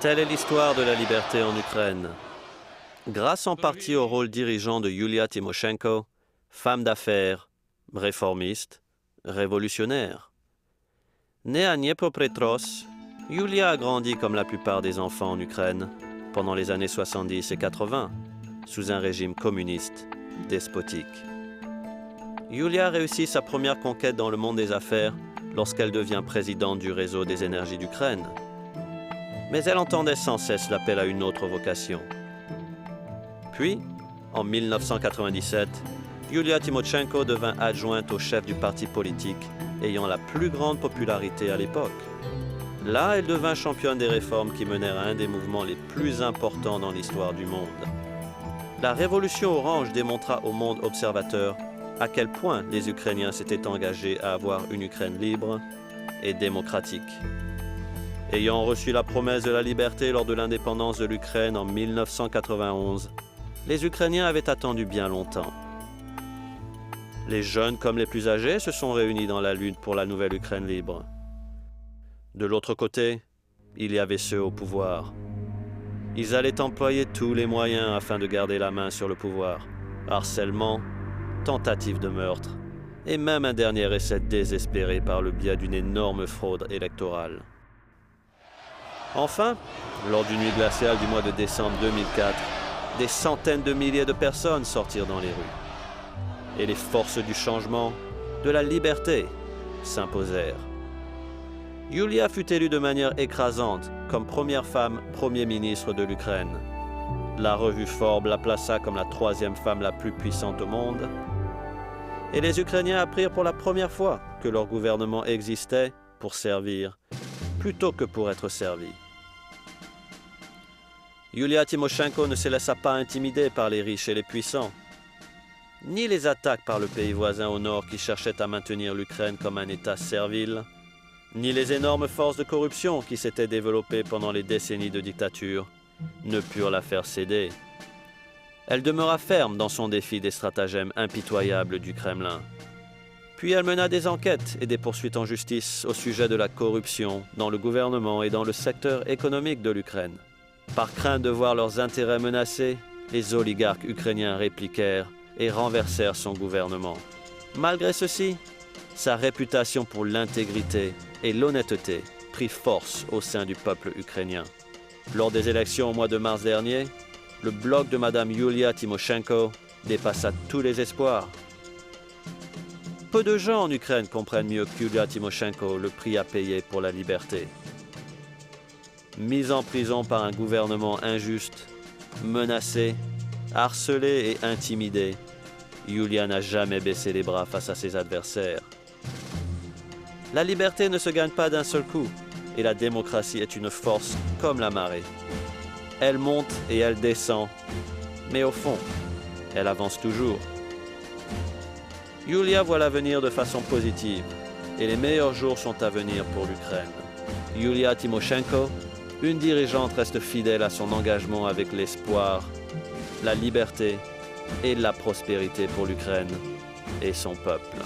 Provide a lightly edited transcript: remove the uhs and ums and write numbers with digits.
Telle est l'histoire de la liberté en Ukraine. Grâce en partie au rôle dirigeant de Yulia Tymoshenko, femme d'affaires, réformiste, révolutionnaire. Née à Dniepropetrovsk, Yulia a grandi comme la plupart des enfants en Ukraine pendant les années 70 et 80, sous un régime communiste despotique. Yulia réussit sa première conquête dans le monde des affaires lorsqu'elle devient présidente du réseau des énergies d'Ukraine. Mais elle entendait sans cesse l'appel à une autre vocation. Puis, en 1997, Yulia Tymoshenko devint adjointe au chef du parti politique ayant la plus grande popularité à l'époque. Là, elle devint championne des réformes qui menèrent à un des mouvements les plus importants dans l'histoire du monde. La Révolution orange démontra au monde observateur à quel point les Ukrainiens s'étaient engagés à avoir une Ukraine libre et démocratique. Ayant reçu la promesse de la liberté lors de l'indépendance de l'Ukraine en 1991, les Ukrainiens avaient attendu bien longtemps. Les jeunes comme les plus âgés se sont réunis dans la lutte pour la nouvelle Ukraine libre. De l'autre côté, il y avait ceux au pouvoir. Ils allaient employer tous les moyens afin de garder la main sur le pouvoir. Harcèlement, tentative de meurtre, et même un dernier essai désespéré par le biais d'une énorme fraude électorale. Enfin, lors d'une nuit glaciale du mois de décembre 2004, des centaines de milliers de personnes sortirent dans les rues. Et les forces du changement, de la liberté, s'imposèrent. Yulia fut élue de manière écrasante comme première femme Premier ministre de l'Ukraine. La revue Forbes la plaça comme la troisième femme la plus puissante au monde. Et les Ukrainiens apprirent pour la première fois que leur gouvernement existait pour servir, plutôt que pour être servi. Yulia Tymoshenko ne se laissa pas intimider par les riches et les puissants, ni les attaques par le pays voisin au nord qui cherchait à maintenir l'Ukraine comme un État servile, ni les énormes forces de corruption qui s'étaient développées pendant les décennies de dictature ne purent la faire céder. Elle demeura ferme dans son défi des stratagèmes impitoyables du Kremlin. Puis elle mena des enquêtes et des poursuites en justice au sujet de la corruption dans le gouvernement et dans le secteur économique de l'Ukraine. Par crainte de voir leurs intérêts menacés, les oligarques ukrainiens répliquèrent et renversèrent son gouvernement. Malgré ceci, sa réputation pour l'intégrité et l'honnêteté prit force au sein du peuple ukrainien. Lors des élections au mois de mars dernier, le bloc de Mme Yulia Tymoshenko dépassa tous les espoirs. Peu de gens en Ukraine comprennent mieux que Yulia Tymoshenko le prix à payer pour la liberté. Mise en prison par un gouvernement injuste, menacée, harcelée et intimidée, Yulia n'a jamais baissé les bras face à ses adversaires. La liberté ne se gagne pas d'un seul coup, et la démocratie est une force comme la marée. Elle monte et elle descend, mais au fond, elle avance toujours. Yulia voit l'avenir de façon positive, et les meilleurs jours sont à venir pour l'Ukraine. Yulia Tymoshenko, une dirigeante, reste fidèle à son engagement avec l'espoir, la liberté et la prospérité pour l'Ukraine et son peuple.